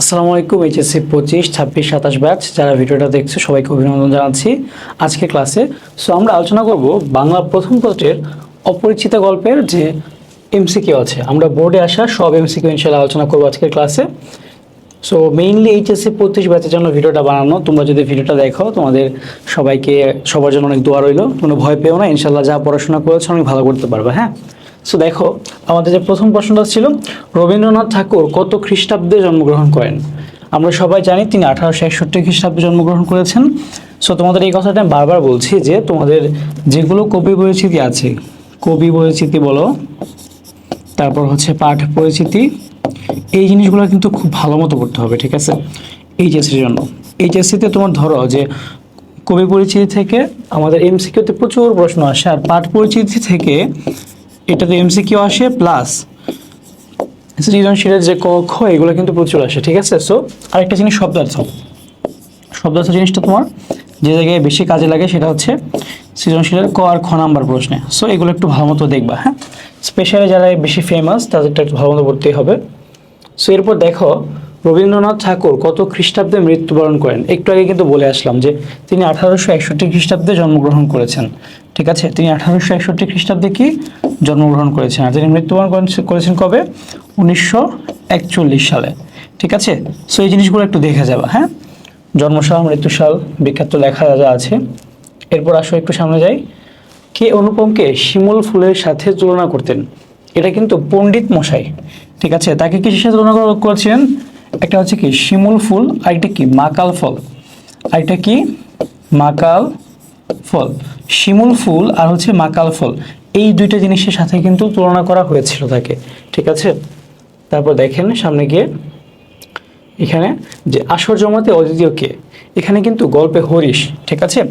আসসালামু আলাইকুম। HSC 25, 26, 27 batch যারা ভিডিওটা দেখছে সবাইকে অভিনন্দন জানাচ্ছি আজকে ক্লাসে। সো আমরা আলোচনা করব বাংলা প্রথম পত্রের অপরিচিত গল্পের যে এমসিকিউ আছে, আমরা বোর্ডে আসা সব এমসিকিউ ইনশাআল্লাহ আলোচনা করব আজকের ক্লাসে। সো মেইনলি এইচএসসি 25 ব্যাচের জন্য ভিডিওটা বানানো। তোমরা যদি ভিডিওটা দেখো তোমাদের সবার জন্য অনেক দোয়া রইল। কোনো ভয় পেও না, ইনশাআল্লাহ যা পড়াশোনা করেছো অনেক ভালো করতে পারবে। হ্যাঁ, সো দেখো আমাদের যে প্রথম প্রশ্নটা ছিল, রবীন্দ্রনাথ ঠাকুর কত খ্রিস্টাব্দে জন্মগ্রহণ করেন? আমরা সবাই জানি তিনি 1861 খ্রিস্টাব্দে জন্মগ্রহণ করেছেন। সো তোমাদের এই কথাটা আমি বারবার বলছি যে তোমাদের যেগুলো কবি পরিচিতি আছে, কবি পরিচিতি বলো, তারপর হচ্ছে পাঠ পরিচিতি, এই জিনিসগুলো কিন্তু খুব ভালো মতো করতে হবে, ঠিক আছে? এইচএসসির জন্য এইচএসসিতে তোমার ধরো যে কবি পরিচিতি থেকে আমাদের এমসিকিউতে প্রচুর প্রশ্ন আসে, আর পাঠ পরিচিতি থেকে এটাতে এমসিকিউ আসে, প্লাস সৃজনশীলের যে ক খ এগুলো কিন্তু প্রচুর আসে, ঠিক আছে? সো আরেকটা জিনিস শব্দার্থ জিনিসটা তোমার যে জায়গায় বেশি কাজে লাগে সেটা হচ্ছে সৃজনশীলের ক আর খ নাম্বার প্রশ্নে। সো এগুলো একটু ভালো মতো দেখবা। হ্যাঁ, স্পেশালি যারা বেশি ফেমাস তাদেরটা একটু ভালো মতো পড়তেই হবে। সো এরপর দেখো রবীন্দ্রনাথ ঠাকুর কত খ্রিস্টাব্দে মৃত্যুবরণ করেন? একটু আগে কিন্তু বলে আসলাম যে তিনি 1861 খ্রিস্টাব্দে জন্মগ্রহণ করেছেন, ঠিক আছে? তিনি 1861 খ্রিস্টাব্দে কি জন্মগ্রহণ করেছেন, আর তিনি মৃত্যুবরণ করেছেন কবে? 1941 সালে, ঠিক আছে? সো এই জিনিসগুলো একটু দেখে যাবা। হ্যাঁ, জন্মসাল মৃত্যুসাল বিখ্যাত লেখা যা আছে। এরপর আসো একটু সামনে যাই। কে অনুপমকে শিমুল ফুলের সাথে তুলনা করতেন? এটা কিন্তু পণ্ডিত মশাই, ঠিক আছে? তাকে কিসের সাথে তুলনা করেছিলেন? একটা হচ্ছে কি শিমুল ফুল, আরেকটা কি মাকাল ফল, আরেকটা কি মাকাল ফল। শিমুল ফুল আর হচ্ছে মাকাল ফল, এই দুইটা জিনিসের সাথে কিন্তু তুলনা করা হয়েছিল তাকে, ঠিক আছে? তারপর দেখেন সামনে গিয়ে এখানে যে আসর জমাতে অদ্বিতীয় কে, এখানে কিন্তু গল্পে হরিশ, ঠিক আছে?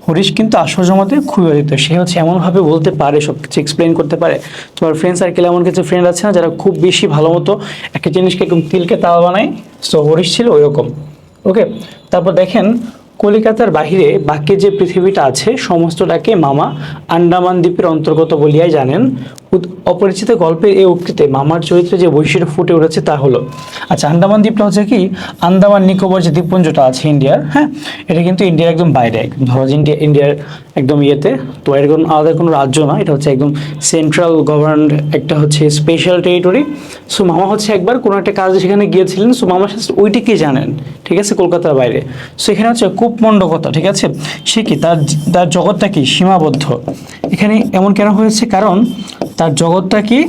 হরিশ কিন্তু আসর জমাতে খুবই অদ্বিতীয়। সে হচ্ছে এমনভাবে বলতে পারে, সব কিছু এক্সপ্লেন করতে পারে। তোমার ফ্রেন্ড সার্কেলে এমন কিছু ফ্রেন্ড আছে না যারা খুব বেশি ভালো মতো একটা জিনিসকে একদম তিলকে তাল বানায়? সো হরিশ ছিল ওইরকম। ওকে, তারপর দেখেন কলিকাতার বাহিরে বাকি যে পৃথিবীটা আছে সমস্তটাকে মামা আন্দামান দ্বীপের অন্তর্গত বলিয়াই জানেন। অপরিচিত গল্পের এই উক্তিতে মামার চরিত্রে যে বৈশিষ্ট্য ফুটে উঠেছে তা হলো। আচ্ছা, আন্দামান দ্বীপটা হচ্ছে কি আন্দামান নিকোবর যে দ্বীপপুঞ্জটা আছে ইন্ডিয়ার, হ্যাঁ, এটা কিন্তু ইন্ডিয়ার একদম বাইরে, একদম ধরো ইন্ডিয়ার একদম ইয়েতে, তো এরকম আলাদা কোনো রাজ্য না, এটা হচ্ছে একদম সেন্ট্রাল গভর্নমেন্ট একটা হচ্ছে স্পেশাল টেরিটরি। সো মামা হচ্ছে একবার কোনো একটা কাজে সেখানে গিয়েছিলেন, সো মামার সাথে ওইটিকে জানেন, ঠিক আছে, কলকাতার বাইরে। সো এখানে হচ্ছে কূপমণ্ডকতা, ঠিক আছে? সে কি তার জগৎটা কি সীমাবদ্ধ। এখানে এমন কেন হয়েছে? কারণ তার জগৎটা কি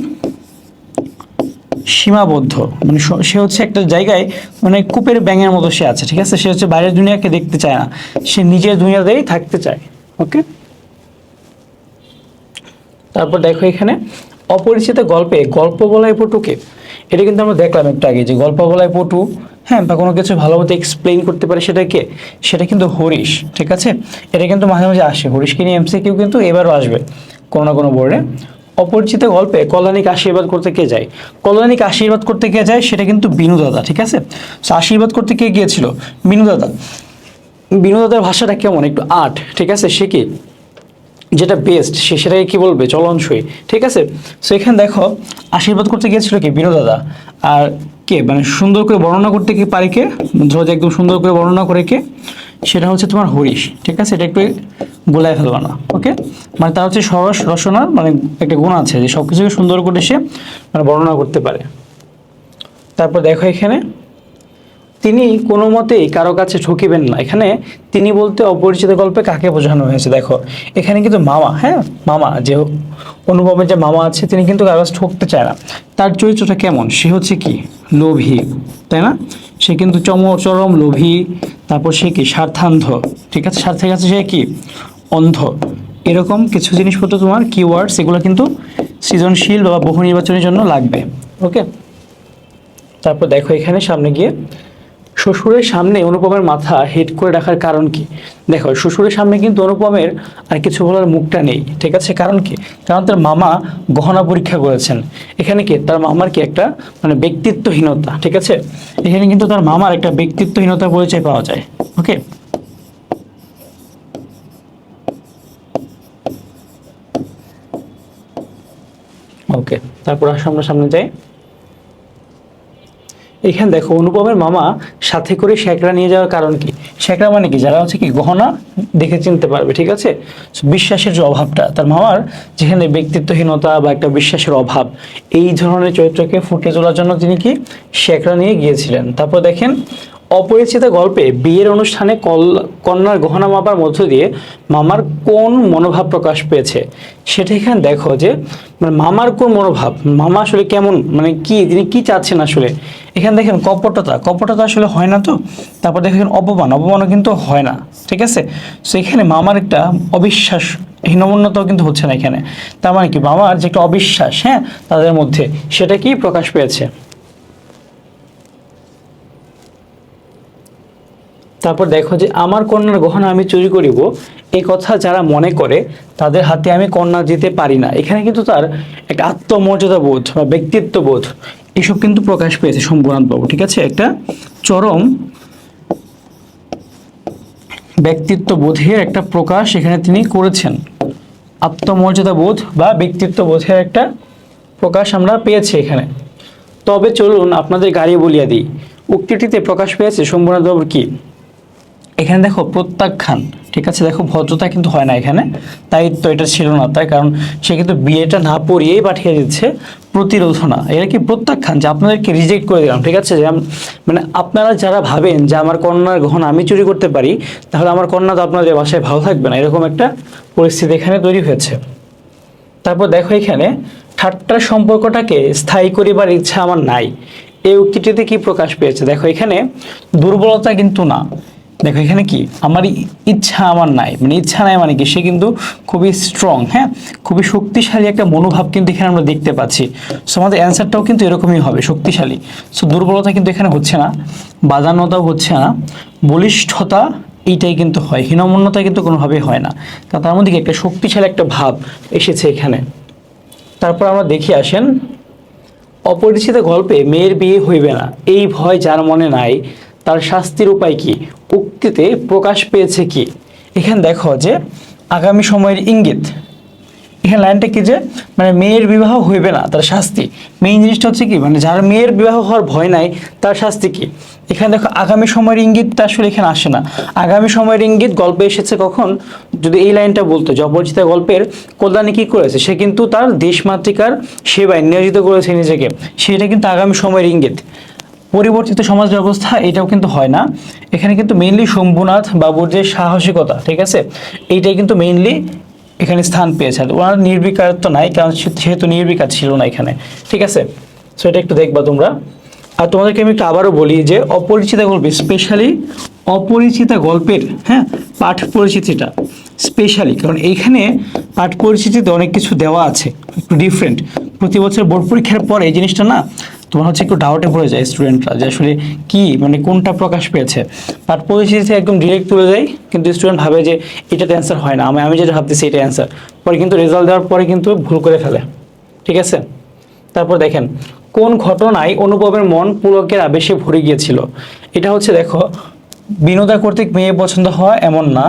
সীমাবদ্ধ, মানে সে হচ্ছে একটা জায়গায় মানে কূপের ব্যাঙের মতো সে আছে, ঠিক আছে? সে হচ্ছে বাইরের দুনিয়াকে দেখতে চায় না, সে নিজের দুনিয়াতেই থাকতে চায়। ওকে, তারপর দেখো এখানে অপরিচিত গল্পে গল্প বলায় পটুকে, এটা কিন্তু আমরা দেখলাম একটু আগে যে গল্প বলায় পটু, হ্যাঁ, বা কোনো কিছু ভালো মতো এক্সপ্লেইন করতে পারে সেটাকে, সেটা কিন্তু হরিশ, ঠিক আছে? এটা কিন্তু মাঝে মাঝে আসে, হরিশকে নিয়ে এমসিকিউ কিন্তু এবারও আসবে কোনো না কোনো বোর্ডে। অপরিচিত গল্পে কল্যাণীকে আশীর্বাদ করতে কে যায়? কল্যাণীকে আশীর্বাদ করতে কে যায়? সেটা কিন্তু বিনু দাদা, ঠিক আছে? সো আশীর্বাদ করতে কে গিয়েছিল? বিনু দাদা। বিনু দাদার ভাষাটা কেমন? একটু আর্ট, ঠিক আছে? সে কি যেটা বেস্ট সে সেটাকে কি বলবে? চলনসই, ঠিক আছে? সো এখানে দেখো আশীর্বাদ করতে গিয়েছিল কি বিনু দাদা, আর কে মানে সুন্দর করে বর্ণনা করতে কি পারে কে? ধরো যে একদম সুন্দর করে বর্ণনা করে কে, সেটা হচ্ছে তোমার হরিশ, ঠিক আছে? এটা একটু গোলায় ফেলবা না। ওকে, মানে তার হচ্ছে সরস রসনার মানে একটা গুণ আছে যে সবকিছুকে সুন্দর করে সে মানে বর্ণনা করতে পারে। তারপর দেখো এখানে তিনি কোনো মতেই কারো কাছে ঠকিবেন না, এখানে তিনি বলতে অপরিচিত গল্পে কাকে বোঝানো হয়েছে? দেখো এখানে কিন্তু মামা, হ্যাঁ, মামা যে অনুপমের যে মামা আছে তিনি কিন্তু কারো কাছে ঠকতে চায় না। তার চরিত্রটা কেমন? সে হচ্ছে কি লোভী, তাই না? সে কিন্তু চরম লোভী। তারপর সে কি স্বার্থান্ধ, ঠিক আছে? স্বার্থের কাছে সে কি অন্ধ। এরকম কিছু জিনিসপত্র তোমার কিওয়ার্ডস এগুলো কিন্তু সৃজনশীল বা বহু নির্বাচনের জন্য লাগবে। ওকে, তারপর দেখো এখানে সামনে গিয়ে শ্বশুরের সামনে অনুপমের মাথা হেট করে রাখার কারণ কি? দেখো শ্বশুরের সামনে কিন্তু অনুপমের আর কিছু বলার মুখটা নেই, ঠিক আছে? কারণ কি? কারণ তার মামা গহনা পরীক্ষা করেছেন। এখানে কি তার মামার কি একটা মানে ব্যক্তিত্বহীনতা, ঠিক আছে? এখানে কিন্তু তার মামার একটা ব্যক্তিত্বহীনতার পরিচয় পাওয়া যায়। ওকে, ওকে, তারপর আমরা সামনে যাই। এখানে দেখো অনুপমের মামা সাথে করে শ্যাকরা নিয়ে যাওয়ার কারণ কি? শ্যাকরা মানে কি, যারা হচ্ছে কি গহনা দেখে চিনতে পারবে, ঠিক আছে। So, বিশ্বাসের যে অভাবটা তার মামার, যেখানে ব্যক্তিত্বহীনতা বা একটা বিশ্বাসের অভাব, এই ধরনের চরিত্রকে ফুটিয়ে তোলার জন্য তিনি কি শ্যাকরা নিয়ে গিয়েছিলেন। তারপর দেখেন অপরিচিত গল্পে বিয়ের অনুষ্ঠানে কন্যার গহনা মাপার মধ্য দিয়ে মামার কোন মনোভাব প্রকাশ পেয়েছে সেটা এখানে দেখো যে মানে মামার কোন মনোভাব, মামা আসলে কেমন, মানে কি তিনি কি চাচ্ছেন আসলে। এখানে দেখেন কপটতা আসলে হয় না তো। তারপর দেখেন অপমানও কিন্তু হয় না, ঠিক আছে। সো এখানে মামার একটা অবিশ্বাস, হীনমন্যতাও কিন্তু হচ্ছে না এখানে। তার মানে কি মামার যে একটা অবিশ্বাস, হ্যাঁ, তাদের মধ্যে, সেটা কি প্রকাশ পেয়েছে। তারপর দেখো যে আমার কন্যার গহনা আমি চুরি করিব, এই কথা যারা মনে করে তাদের হাতে আমি কন্যা দিতে পারি না। এখানে কিন্তু তার একটা আত্মমর্যাদা বোধ বা ব্যক্তিত্ব বোধ এসব কিন্তু প্রকাশ পেয়েছে শম্ভুনাথ বাবু, ঠিক আছে। একটা চরম ব্যক্তিত্ব বোধের একটা প্রকাশ এখানে তিনি করেছেন। আত্মমর্যাদা বোধ বা ব্যক্তিত্ব বোধের একটা প্রকাশ আমরা পেয়েছি এখানে। তবে চলুন আপনাদের গাড়ি বলিয়া দিই, উক্তিটিতে প্রকাশ পেয়েছে শম্ভুনাথ বাবুর কি? এখানে দেখো প্রত্যাখ্যান, ঠিক আছে। দেখো ভদ্রতা কিন্তু হয় না এখানে, তাই তো এটা ছিল না, তাই কারণ সে কিন্তু বিয়েটা না পড়িয়েই পাঠিয়ে দিচ্ছে, প্রতিরোধনা, এটা কি প্রত্যাখ্যান, যে আপনাদেরকে রিজেক্ট করে দিলাম, ঠিক আছে। যে মানে আপনারা যারা ভাবেন যে আমার কন্যার গহনা আমি চুরি করতে পারি, তাহলে আমার কন্যা তো আপনাদের বাসায় ভালো থাকবে না, এরকম একটা পরিস্থিতি এখানে তৈরি হয়েছে। তারপর দেখো এখানে ঠাট্টার সম্পর্কটাকে স্থায়ী করিবার ইচ্ছা আমার নাই, এই উক্তিটিতে কি প্রকাশ পেয়েছে? দেখো এখানে দুর্বলতা কিন্তু না, দেখো এখানে কি আমার ইচ্ছা আমার নাই, মানে ইচ্ছা নাই মানে কি সে কিন্তু খুবই স্ট্রং, হ্যাঁ, খুবই শক্তিশালী একটা মনোভাব কিন্তু এখানে আমরা দেখতে পাচ্ছি। সো আমাদের অ্যান্সারটাও কিন্তু এরকমই হবে, শক্তিশালী। সো দুর্বলতা কিন্তু এখানে হচ্ছে না, বাদান্যতাও হচ্ছে না, বলিষ্ঠতা এইটাই কিন্তু হয়, হীনমন্যতা কিন্তু কোনোভাবেই হয় না, কারণ তার মধ্যে একটা শক্তিশালী একটা ভাব এসেছে এখানে। তারপর আমরা দেখি আসেন, অপরিচিত গল্পে মেয়ের বিয়ে হইবে না এই ভয় যার মনে নাই, তার শাস্তির উপায় কি? উক্তিতে প্রকাশ পেয়েছে কি? এখানে দেখো যে আগামী সময়ের ইঙ্গিত, এখানে লাইনটা কি যে মানে মেয়ের বিবাহ হইবে না তার শাস্তি, মেইন জিনিসটা হচ্ছে কি মানে যার মেয়ের বিবাহ হওয়ার ভয় নাই তার শাস্তি কি। এখানে দেখো আগামী সময়ের ইঙ্গিতটা আসলে এখানে আসে না, আগামী সময়ের ইঙ্গিত গল্পে এসেছে কখন, যদি এই লাইনটা বলতো যে অপরিচিত গল্পের কল্যাণী কি করেছে, সে কিন্তু তার দেশমাতৃকার সেবায় নিয়োজিত করেছে নিজেকে, সেটা কিন্তু আগামী সময়ের ইঙ্গিত। পরিবর্তিত সমাজ ব্যবস্থা এটাও কিন্তু হয় না, এখানে কিন্তু মেইনলি শম্ভুনাথ বাবুর যে সাহসিকতা, ঠিক আছে, এইটাই কিন্তু মেইনলি এখানে স্থান পেয়েছে। ওনার নির্বিকার তো নাই, কারণ সেহেতু নির্বিকার ছিল না এখানে, ঠিক আছে। সো এটা একটু দেখবা তোমরা। আর তোমাদেরকে আমি একটু আবারও বলি যে অপরিচিতা গল্পে স্পেশালি অপরিচিতা গল্পের, হ্যাঁ, পাঠ পরিচিতিটা স্পেশালি, কারণ এইখানে পাঠ পরিচিতিতে অনেক কিছু দেওয়া আছে একটু ডিফারেন্ট। প্রতি বছর বোর্ড পরীক্ষার পরে এই জিনিসটা না তোমার হচ্ছে একটু ডাউটে পড়ে যায় স্টুডেন্টরা, যে আসলে কি মানে কোনটা প্রকাশ পেয়েছে। পাঠ পরিচিতিতে একদম ডিরেক্ট তুলে দেয়, কিন্তু স্টুডেন্ট ভাবে যে এটাতে অ্যান্সার হয় না, আমি যেটা ভাবতেছি এটা অ্যান্সার, পরে কিন্তু রেজাল্ট দেওয়ার পরে কিন্তু ভুল করে ফেলে, ঠিক আছে। তারপর দেখেন কোন ঘটনায় অনুপমের মন পুলকের আবেশে ভরে গিয়েছিল, এটা হচ্ছে দেখো বিনোদা কর্তৃক মেয়ে পছন্দ হওয়া এমন না,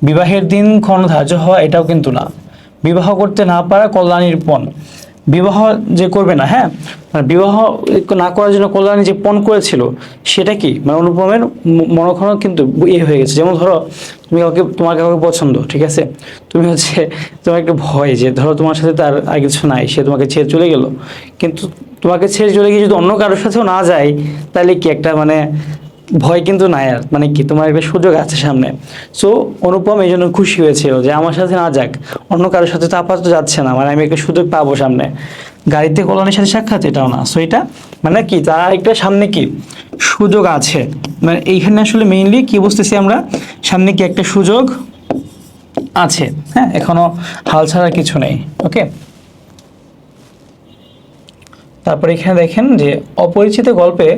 বিবাহের দিন ক্ষণ ধার্য হওয়া এটাও কিন্তু না, বিবাহ করতে না পারা কল্যাণীর পণ, বিবাহ যে করবে না, হ্যাঁ, মানে বিবাহ না করার জন্য কল্যাণী যে পণ করেছিল সেটা কি, মানে অনুপমের মনক্ষণ কিন্তু হয়ে গেছে। যেমন ধরো তুমি তোমার কাউকে পছন্দ, ঠিক আছে, তুমি হচ্ছে তোমার একটা ভয় যে ধরো তোমার সাথে তার আর কিছু নাই, সে তোমাকে ছেড়ে চলে গেল, কিন্তু তোমাকে ছেড়ে চলে গিয়ে যদি অন্য কারোর সাথেও না যায়, তাহলে কি একটা মানে ভয় কিন্তু নাই আর, মানে কি তোমার একটা সুযোগ আছে সামনে। সো অনুপম এই জন্য খুশি হয়েছিল যে আমার সাথে না যাক, অন্য কারোর সাথে তো আপাতত যাচ্ছে না, মানে আমি একটা সুযোগ পাবো সামনে। গাড়িতে কল্যাণীর সাথে সাক্ষাৎ এটাও না, সো এটা মানে কি তার একটা সামনে কি সুযোগ আছে, মানে এইখানে আসলে মেইনলি কি বুঝতেছি আমরা, সামনে কি একটা সুযোগ আছে, হ্যাঁ, এখনো হাল ছাড়া কিছু নেই। ওকে, তারপর এখানে দেখেন যে অপরিচিত গল্পে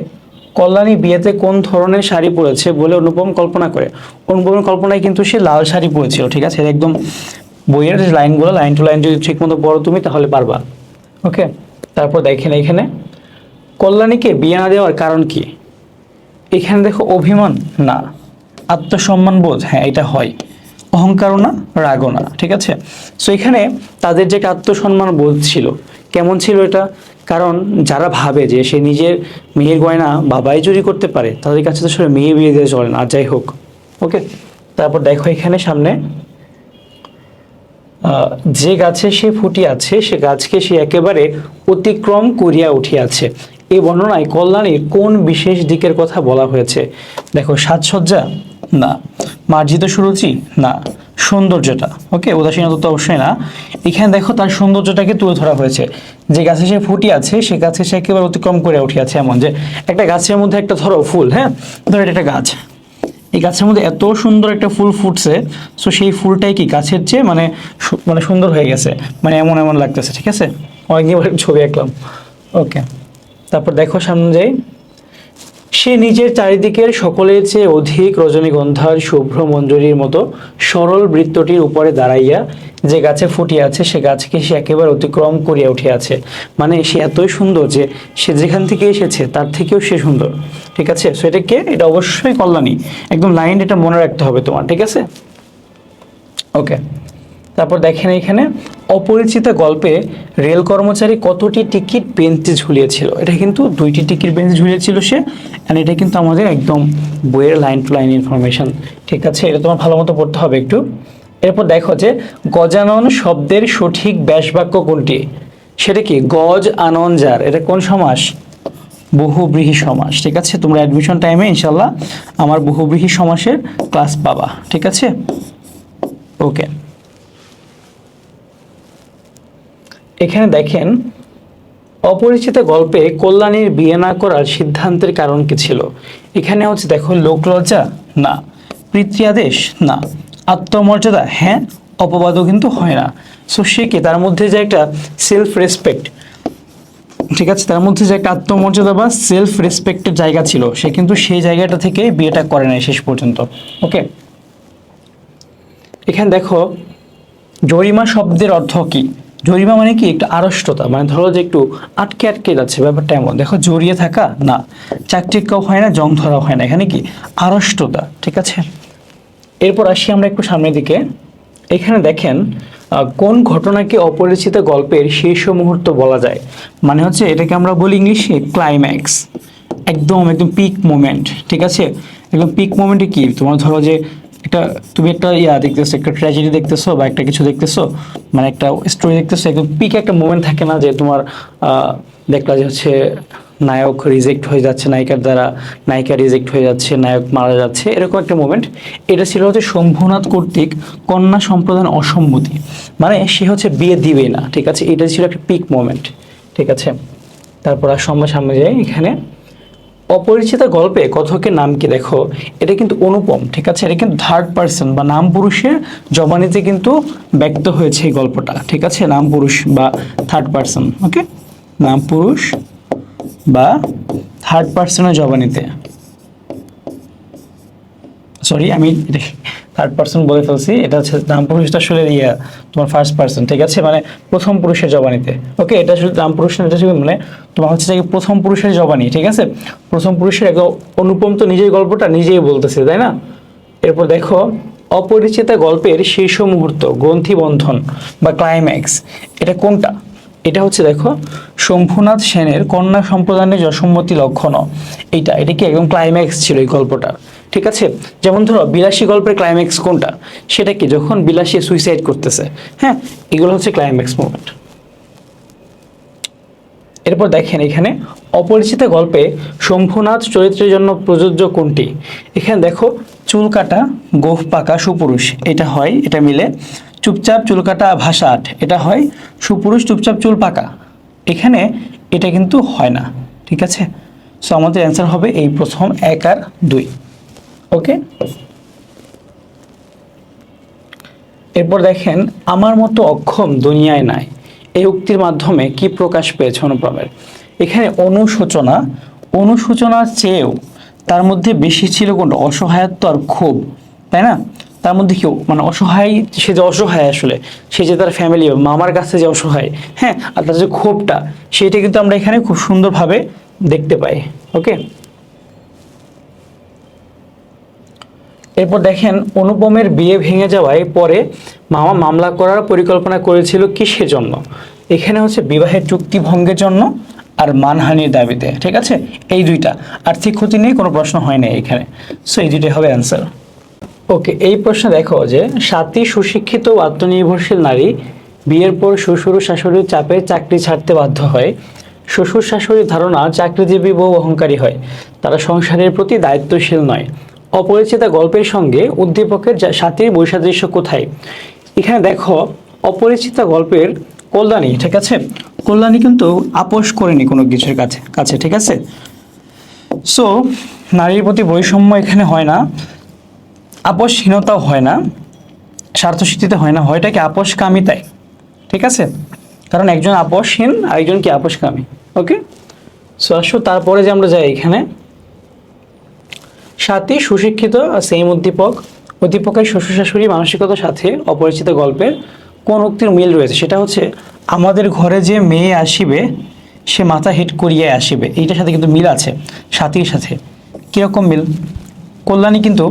কল্যাণী বিয়েতে কোন ধরনের শাড়ি পরেছে বলে অনুপম কল্পনা করে, অনুপমের কল্পনায় কিন্তু সে লাল শাড়ি পরেছিল, ঠিক আছে, একদম বইয়ের যে লাইনগুলো লাইন টু লাইন যদি ঠিক মতো পড়ো তুমি তাহলে পারবা। ওকে, তারপর দেখেন এখানে কল্যাণীকে বিয়ে না দেওয়ার কারণ কি, এখানে দেখো অভিমান না, আত্মসম্মান বোধ, হ্যাঁ এটা হয়, অহংকারও না, রাগও না, ঠিক আছে। সো এখানে তাদের যে একটা আত্মসম্মান বোধ ছিল, কেমন ছিল এটা, কারণ যারা ভাবে যে সে নিজের মেয়ের গয়না বাবাই চুরি করতে পারে, তাদের কাছে তো আসলে মেয়ে বিয়ে দিয়ে চলে না। আর যাই হোক, ওকে। তারপর দেখো এখানে সামনে যে গাছে সে ফুটিয়াছে সে গাছকে সে একেবারে অতিক্রম করিয়া উঠিয়াছে। এই বর্ণনায় কল্যাণীর কোন বিশেষ দিকের কথা বলা হয়েছে? দেখো, সাজসজ্জা না, মার্জিত সুরুচি না, সৌন্দর্যটা। ওকে, উদাসীনতা তো অবশ্যই না। এখানে দেখো তার সৌন্দর্যটাকে তুলে ধরা হয়েছে। যে গাছে সে ফুটিয়াছে সে গাছে সে একেবারে অতিক্রম করে উঠিয়াছে। এমন যে একটা গাছের মধ্যে একটা ধরো ফুল, হ্যাঁ, ধরো এটা একটা গাছ, এই গাছের মধ্যে এত সুন্দর একটা ফুল ফুটছে, সো সেই ফুলটাই কি গাছের চেয়ে মানে মানে সুন্দর হয়ে গেছে, মানে এমন এমন লাগতেছে। ঠিক আছে, অনেকবার ছবি আঁকলাম। ওকে, তারপর দেখো সামনে যাই। সে নিজের চারিদিকের সকলের চেয়ে অধিক রজনীগন্ধার শুভ্র মঞ্জুরির মতো সরল বৃত্তটির উপরে দাঁড়াইয়া যে গাছে ফুটিয়াছে সে গাছকে সে একেবারে অতিক্রম করিয়া উঠিয়াছে। মানে সে এতই সুন্দর যে সে যেখান থেকে এসেছে তার থেকেও সে সুন্দর। ঠিক আছে, সো এটা কে? এটা অবশ্যই কল্যাণী। একদম লাইন এটা মনে রাখতে হবে তোমার। ঠিক আছে, ওকে। তারপর দেখেন এখানে অপরিচিত গল্পে রেল কর্মচারী কতটি টিকিট বেঞ্চে ঝুলিয়েছিল? এটা কিন্তু 2টি টিকিট বেঞ্চে ঝুলিয়েছিল সে, অ্যান্ড এটা কিন্তু আমাদের একদম বইয়ের লাইন টু লাইন ইনফরমেশন। ঠিক আছে, এটা তোমার ভালো মতো পড়তে হবে একটু। এরপর দেখো যে গজানন শব্দের সঠিক ব্যাসবাক্য কোনটি? সেটা কি? গজ আনন যার, এটা কোন সমাস? বহুব্রীহি সমাস। ঠিক আছে, তোমরা অ্যাডমিশন টাইমে ইনশাল্লাহ আমার বহুব্রীহি সমাসের ক্লাস পাবা। ঠিক আছে, ওকে। এখানে দেখেন অপরিচিত গল্পে কল্যাণীর বিয়ে না করার সিদ্ধান্তের কারণ কি ছিল? এখানে হচ্ছে দেখো, লোকলজ্জা না, পিতৃআদেশ না, আত্মমর্যাদা হ্যাঁ, অপবাদও কিন্তু হয় না। সো সে কি, তার মধ্যে যে একটা সেলফ রেসপেক্ট, ঠিক আছে, তার মধ্যে যে একটা আত্মমর্যাদা বা সেলফ রেসপেক্টের জায়গা ছিল, সে কিন্তু সেই জায়গাটা থেকে বিয়েটা করে নাই শেষ পর্যন্ত। ওকে, এখানে দেখো জরিমা শব্দের অর্থ কি? জরিমা মানে কি? একটু আড়ষ্টতা, মানে ধরো যে একটু আটকে আটকে যাচ্ছে ব্যাপারটা এমন। দেখো, জড়িয়ে থাকা না, চাকচিক্যও হয় না, জং ধরা হয় না, এখানে কি? আড়ষ্টতা। ঠিক আছে, এরপর আসি আমরা একটু সামনের দিকে। এখানে দেখেন কোন ঘটনাকে অপরিচিত গল্পের শীর্ষ মুহূর্ত বলা যায়? মানে হচ্ছে এটাকে আমরা বলি ইংলিশে ক্লাইম্যাক্স, একদম একদম পিক মোমেন্ট। ঠিক আছে, একদম পিক মোমেন্টে কি, তোমার ধরো যে একটা তুমি একটা দেখতেছো, একটা ট্র্যাজেডি দেখতেছো বা একটা কিছু দেখতেছো, মানে একটা স্টোরি দেখতেছো, একদম পিক একটা মোমেন্ট থাকে না যে তোমার দেখলা যে হচ্ছে নায়ক রিজেক্ট হয়ে যাচ্ছে নায়িকার দ্বারা, নায়িকা রিজেক্ট হয়ে যাচ্ছে, নায়ক মারা যাচ্ছে, এরকম একটা মোমেন্ট। এটা ছিল হচ্ছে শম্ভুনাথ কর্তৃক কন্যা সম্প্রদান অসম্মতি, মানে সে হচ্ছে বিয়ে দিবে না। ঠিক আছে, এটা ছিল একটা পিক মোমেন্ট। ঠিক আছে, তারপর আর সামনে যাই। এখানে অপরিচিত গল্পে কথকের নাম কি? দেখো, এটা কিন্তু অনুপম। ঠিক আছে, এটা কিন্তু থার্ড পার্সন বা নাম পুরুষের জবানিতে কিন্তু ব্যক্ত হয়েছে এই গল্পটা। ঠিক আছে, নাম পুরুষ বা থার্ড পার্সন। ওকে, নাম পুরুষ বা থার্ড পার্সনের জবানিতে, সরি আমি থার্ড পার্সন বলে ফেলছি, এটা হচ্ছে নাম পুরুষটা আসলে তোমার ফার্স্ট পার্সন। ঠিক আছে, মানে প্রথম পুরুষের জবানিতে। ওকে, এটা শুধু নাম পুরুষ না, এটা মানে তোমার হচ্ছে যে প্রথম পুরুষের জবানি। ঠিক আছে, প্রথম পুরুষের একদম অনুপম তো নিজেই গল্পটা নিজেই বলতেছে, তাই না? এরপর দেখো অপরিচিত গল্পের শীর্ষ মুহূর্ত, গ্রন্থি বন্ধন বা ক্লাইম্যাক্স, এটা কোনটা? এটা হচ্ছে দেখো শম্ভুনাথ সেনের কন্যা সম্প্রদানের যশোমতি লক্ষণ, এটা কি একদম ক্লাইম্যাক্স ছিল এই গল্পটা। ঠিক আছে, যেমন ধরো বিলাসী গল্পের ক্লাইম্যাক্স কোনটা? সেটা কি? যখন বিলাসী সুইসাইড করতেছে। হ্যাঁ, এগুলো হচ্ছে ক্লাইম্যাক্স মোমেন্ট। এরপর দেখেন এখানে অপরিচিত গল্পে শম্ভুনাথ চরিত্রের জন্য প্রযোজ্য কোনটি? এখানে দেখো চুল কাটা গোফ পাকা সুপুরুষ, এটা হয়, এটা মিলে। চুপচাপ চুল কাটা ভাষা আট, এটা হয় সুপুরুষ চুপচাপ চুল পাকা, এখানে এটা কিন্তু হয় না। ঠিক আছে, সো আমাদের অ্যান্সার হবে এই প্রথম 1 আর 2। ওকে, এরপর দেখেন আমার মতো অক্ষম দুনিয়ায় নাই, এই উক্তির মাধ্যমে কি প্রকাশ পেয়েছে অনুপমের? এখানে অনুশোচনার চেয়েও তার মধ্যে বেশি ছিল কোনটা? অসহায়ত্ব আর ক্ষোভ, তাই না? তার মধ্যে কেউ মানে অসহায়, সে যে অসহায় আসলে, সে যে তার ফ্যামিলি মামার কাছে যে অসহায়, হ্যাঁ, আর তার যে ক্ষোভটা, সেটা কিন্তু আমরা এখানে খুব সুন্দরভাবে দেখতে পাই। ওকে, এরপর দেখেন অনুপমের বিয়ে ভেঙে যাওয়ায় পরে মামা মামলা করার পরিকল্পনা করেছিল কিসের জন্য? এখানে হচ্ছে বিবাহের চুক্তি ভঙ্গের জন্য আর মানহানির দাবিতে, ঠিক আছে, এই দুইটা। আর্থিক ক্ষতি নিয়ে কোনো প্রশ্ন হয় না এখানে, সো এই দুইটাই হবে অ্যান্সার। ওকে, এই প্রশ্নে দেখো যে 7টি সুশিক্ষিত ও আত্মনির্ভরশীল নারী বিয়ের পর শ্বশুর ও শাশুড়ির চাপে চাকরি ছাড়তে বাধ্য হয়। শ্বশুর শাশুড়ির ধারণা চাকরিজীবী বউ অহংকারী হয়, তারা সংসারের প্রতি দায়িত্বশীল নয়। অপরিচিতা গল্পের সঙ্গে উদ্দীপকের 7টির বৈসাদৃশ্য কোথায়? এখানে দেখো অপরিচিতা গল্পের কল্যাণী, ঠিক আছে, কল্যাণী কিন্তু আপোষ করেনি কোনো কিছুর কাছে কাছে ঠিক আছে। সো নারীর প্রতি বৈষম্য এখানে হয় না, আপোষহীনতাও হয় না, স্বার্থসিদ্ধিতে হয় না, হয়টা কি আপোষকামিতায়, ঠিক আছে, কারণ একজন আপোষহীন আর একজন কি আপোষকামী। ওকে, সো আসো তারপরে যে আমরা যাই এখানে 7টি সুশিক্ষিত সেম উদ্দীপক, উদ্দীপকের শ্বশুর শাশুড়ি মানসিকতার সাথে অপরিচিত গল্পের কোন উক্তির মিল রয়েছে? সেটা হচ্ছে আমাদের ঘরে যে মেয়ে আসিবে সে মাথা হিট করিয়া আসিবে, এইটার সাথে কিন্তু মিল আছে 7টির সাথে। কীরকম মিল? কল্যাণী কিন্তু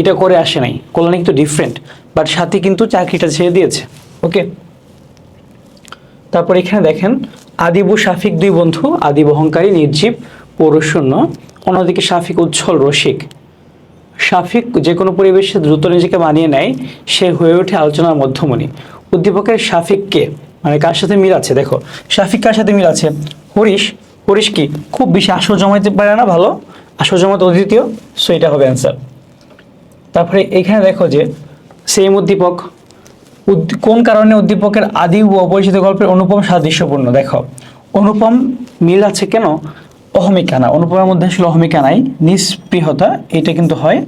এটা করে আসে নাই, কল্যাণী কিন্তু ডিফারেন্ট, বাট 7টি কিন্তু চাকরিটা ছেড়ে দিয়েছে। ওকে, তারপর এখানে দেখেন আদিব ও শাফিক দুই বন্ধু, আদিব অহংকারী নির্জীব পৌরশূন্য, অন্যদিকে শাফিক উচ্ছল রসিক। শাফিক যে কোনো পরিবেশে দ্রুত নিজেকে মানিয়ে নেয়, সে হয়ে ওঠে আলোচনার মধ্যমণি। উদ্দীপকের শাফিককে মানে কার সাথে মিল আছে? দেখো শাফিক কার সাথে মিল আছে? হরিশ। হরিশ কি খুব বেশি আসর জমাইতে পারে না, ভালো আসর জমাতে অদ্বিতীয়, সো এটা হবে অ্যান্সার। তারপরে এখানে দেখো যে সেম উদ্দীপক, কোন কারণে উদ্দীপকের আদি ও অপরিচিত গল্পের অনুপম সাদৃশ্যপূর্ণ? দেখো অনুপম মিল আছে কেন? অহমিকা না, অনুপমের মধ্যে আসলে অহমিকা নাই, নিস্পৃহতা, এটা কিন্তু হয়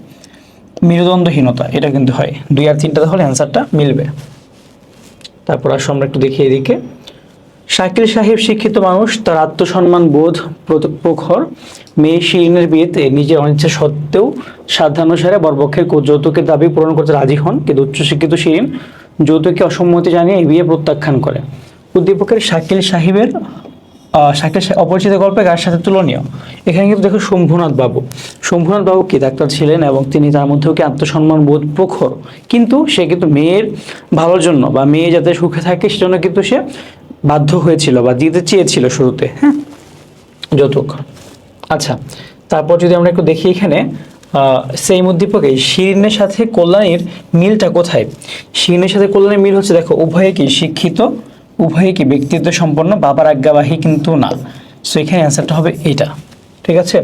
মেরুদণ্ডহীনতা, এটা কিন্তু হয়। 2 আর 3টা হলে অ্যান্সারটা মিলবে। তারপর আসো আমরা একটু দেখি এদিকে। শাকিল সাহেব শিক্ষিত মানুষ, তার আত্মসম্মান বোধ প্রখর। মেয়ে শিরিনের বিয়েতে নিজের অনিচ্ছা সত্ত্বেও সাধ্যানুসারে বরপক্ষের যৌতুকের দাবি পূরণ করতে রাজি হন, কিন্তু উচ্চশিক্ষিত শিরিন যৌতুকে অসম্মতি জানিয়ে এই বিয়ে প্রত্যাখ্যান করে। উদ্দীপকের শাকিল সাহেবের অপরিচিত গল্পে কার সাথে তুলনীয়? এখানে কিন্তু দেখো শম্ভুনাথ বাবু। শম্ভুনাথ বাবু কি ডাক্তার ছিলেন এবং তিনি তার মধ্যেও কি আত্মসম্মান বোধ প্রখর, কিন্তু সে কিন্তু মেয়ের ভালোর জন্য বা মেয়ে যাতে সুখে থাকে সেজন্য কিন্তু সে বাধ্য হয়েছিল বা দিতে চেয়েছিল শুরুতে, হ্যাঁ, যৌতুক। আচ্ছা, তারপর যদি আমরা একটু দেখি এখানে সেই উদ্দীপকে শিরিনের সাথে কল্যাণীর মিলটা কোথায়? শিরিনের সাথে কল্যাণীর মিল হচ্ছে দেখো উভয়ে কি শিক্ষিত, উভয়ে কি ব্যক্তিত্ব সম্পন্ন, বাবার আজ্ঞাবাহী কিন্তু না, সো এখানে অ্যান্সারটা হবে এইটা, ঠিক আছে।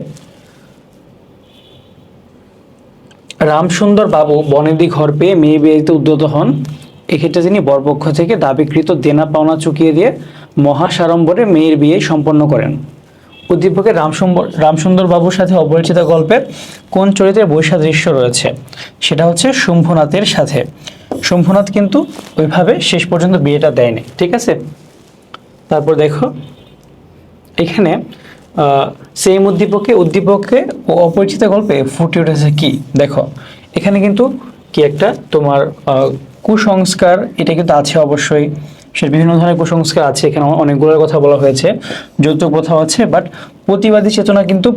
রামসুন্দর বাবু বনেদি ঘর পেয়ে মেয়ে বিয়ে দিতে উদ্যত হন। এক্ষেত্রে তিনি বরপক্ষ থেকে দাবিকৃত দেনা পাওনা চুকিয়ে দিয়ে মহাসাড়ম্বরে মেয়ের বিয়ে সম্পন্ন করেন। উদ্দীপকের রামসুন্দর বাবুর সাথে অপরিচিত গল্পের কোন চরিত্রের বৈসাদৃশ্য রয়েছে? সেটা হচ্ছে শম্ভুনাথের সাথে। শম্ভুনাথ কিন্তু ওইভাবে শেষ পর্যন্ত বিয়েটা দেয়নি, ঠিক আছে। তারপর দেখো এখানে সেই উদ্দীপকে ও অপরিচিত গল্পে ফুটে উঠেছে কি? দেখো এখানে কিন্তু কি একটা তোমার কুসংস্কার, এটা কিন্তু আছে অবশ্যই, সে বিভিন্ন ধরনের কুসংস্কার আছে, এখানে অনেকগুলোর কথা বলা হয়েছে, যৌতুক প্রথাও আছে, বাট প্রতিবাদী চেতনা কিন্তু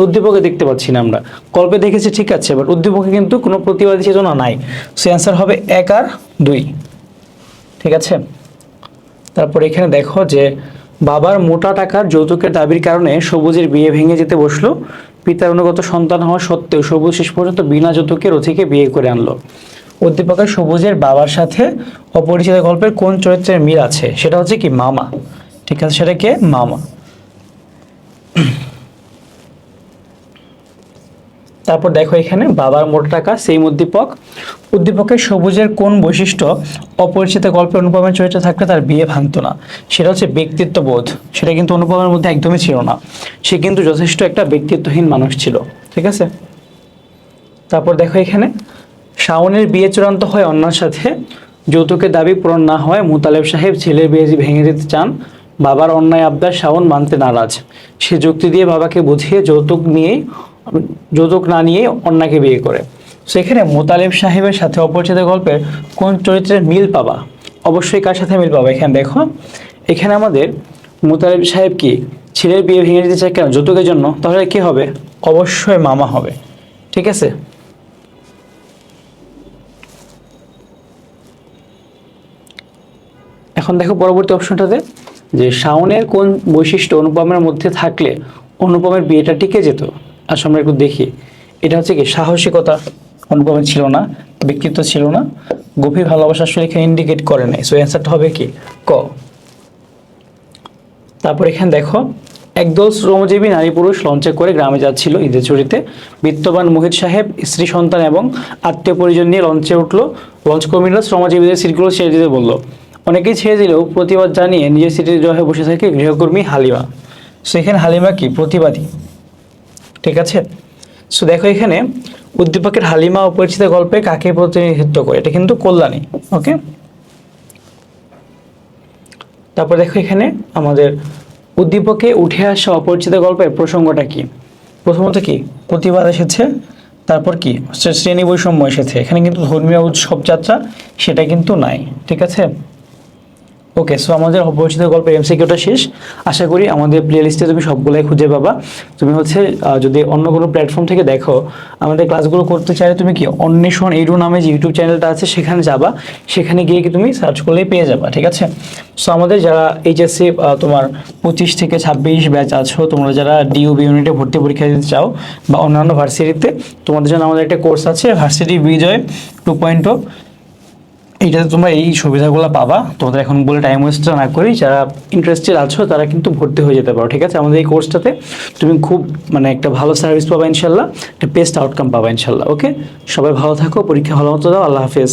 উদ্দীপকে দেখতে পাচ্ছি না আমরা। গল্পে দেখেছি ঠিক আছে, বাট উদ্দীপকে কিন্তু কোনো প্রতিবাদী চেতনা নাই, সে অ্যান্সার হবে 1 আর 2, ঠিক আছে। তারপর এখানে দেখো যে বাবার মোটা টাকার যৌতুকের দাবির কারণে সবুজের বিয়ে ভেঙে যেতে বসলো। পিতার অনুগত সন্তান হওয়া সত্ত্বেও সবুজ শেষ পর্যন্ত বিনা যৌতুকে রথিকে বিয়ে করে আনলো। উদ্দীপকের সবুজের বাবার সাথে অপরিচিত গল্পের কোন চরিত্রের মিল আছে? সেটা হচ্ছে কি মামা, ঠিক আছে, সেটা কে? মামা। তারপর দেখো এখানে বাবার মোটা টাকা সেই উদ্দীপকের সবুজের কোন বৈশিষ্ট্য অপরিচিত গল্পের অনুপমের চরিত্রে থাকলে তার বিয়ে ভাঙতো না? সেটা হচ্ছে ব্যক্তিত্ব বোধ, সেটা কিন্তু অনুপমের মধ্যে একদমই ছিল না, সে কিন্তু যথেষ্ট একটা ব্যক্তিত্বহীন মানুষ ছিল, ঠিক আছে। তারপর দেখো এখানে শাওনের বিয়ে চূড়ান্ত হয় অন্যার সাথে, যৌতুকের দাবি পূরণ না হয় মোতালেব সাহেব ছেলের বিয়ে ভেঙে দিতে চান, বাবার অন্যায় আবদার শাওন মানতে নারাজ, সে যুক্তি দিয়ে বাবাকে বুঝিয়ে যৌতুক না নিয়ে অন্যকে বিয়ে করে। সেখানে মোতালেব সাহেবের সাথে অপরিচিত গল্পের কোন চরিত্রের মিল পাবা? অবশ্যই কার সাথে মিল পাবা? এখানে দেখো এখানে আমাদের মোতালেব সাহেব কি ছেলের বিয়ে ভেঙে দিতে চায় কেন? যৌতুকের জন্য। তাহলে কি হবে? অবশ্যই মামা হবে, ঠিক আছে। এখন দেখো পরবর্তী অপশনটাতে যে শাওনের কোন বৈশিষ্ট্য অনুপমের মধ্যে থাকলে অনুপমের বিয়েটা টিকে যেত। আসলে আমরা একটু দেখি। এটা হচ্ছে কি সাহসিকতা অনুপমের ছিল না, ব্যক্তিত্ব ছিল না, গভীর ভালোবাসা আসলে এখানে ইন্ডিকেট করে নাই। সো অ্যান্সারটা হবে কি ক। তারপর এখানে দেখো, একদল শ্রমজীবী নারী পুরুষ লঞ্চে করে গ্রামে যাচ্ছিল ঈদের ছুটিতে। বিত্তবান মোহিত সাহেব স্ত্রী সন্তান এবং আত্মীয় পরিজন নিয়ে লঞ্চে উঠলো। লঞ্চ কর্মীরা শ্রমজীবীদের সিটগুলো ছেড়ে দিতে বললো। অনেকেই ছেড়ে দিলেও প্রতিবাদ জানিয়ে নিজের সিটে জয়ে বসে থাকে গৃহকর্মী হালিমা। সো এখানে হালিমা কি প্রতিবাদী, ঠিক আছে। সো দেখো এখানে উদ্দীপকের হালিমা অপরিচিত গল্পে কাকে প্রতিনিধিত্ব করে, এটা কিন্তু কল্যাণী। ওকে, তারপর দেখো এখানে আমাদের উদ্দীপকে উঠে আসা অপরিচিত গল্পের প্রসঙ্গটা কি। প্রথমত কি প্রতিবাদ এসেছে, তারপর কি শ্রেণী বৈষম্য এসেছে। এখানে কিন্তু ধর্মীয় উৎসব যাত্রা সেটা কিন্তু নাই, ঠিক আছে। ওকে, সো আমাদের অপরিচিত গল্পের এমসিকিউটা শেষ। আশা করি আমাদের প্লে লিস্টে তুমি সবগুলাই খুঁজে পাবা। তুমি হচ্ছে যদি অন্য কোনো প্ল্যাটফর্ম থেকে দেখো আমাদের ক্লাসগুলো করতে চাইলে তুমি কি অন্বেষণ এইরু নামে যে ইউটিউব চ্যানেলটা আছে সেখানে যাবা, সেখানে গিয়ে কি তুমি সার্চ করলেই পেয়ে যাবা, ঠিক আছে। সো আমাদের যারা এইচএসসি তোমার 25 থেকে 26 ব্যাচ আছো, তোমরা যারা ডিইউবি ইউনিটে ভর্তি পরীক্ষা দিতে চাও বা অন্যান্য ভার্সিটিতে, তোমাদের জন্য আমাদের একটা কোর্স আছে ভার্সিটি বিজয় 2.0। এইটাতে তোমরা এই সুবিধাগুলো পাবা। তোমাদের এখন বলে টাইম ওয়েস্ট না করি, যারা ইন্টারেস্টেড আছো তারা কিন্তু ভর্তি হয়ে যেতে পারো, ঠিক আছে। আমাদের এই কোর্সটাতে তুমি খুব মানে একটা ভালো সার্ভিস পাবা ইনশাল্লাহ, একটা বেস্ট আউটকাম পাবা ইনশাল্লাহ। ওকে, সবাই ভালো থাকো, পরীক্ষা ভালো মতো দাও, আল্লাহ হাফেজ।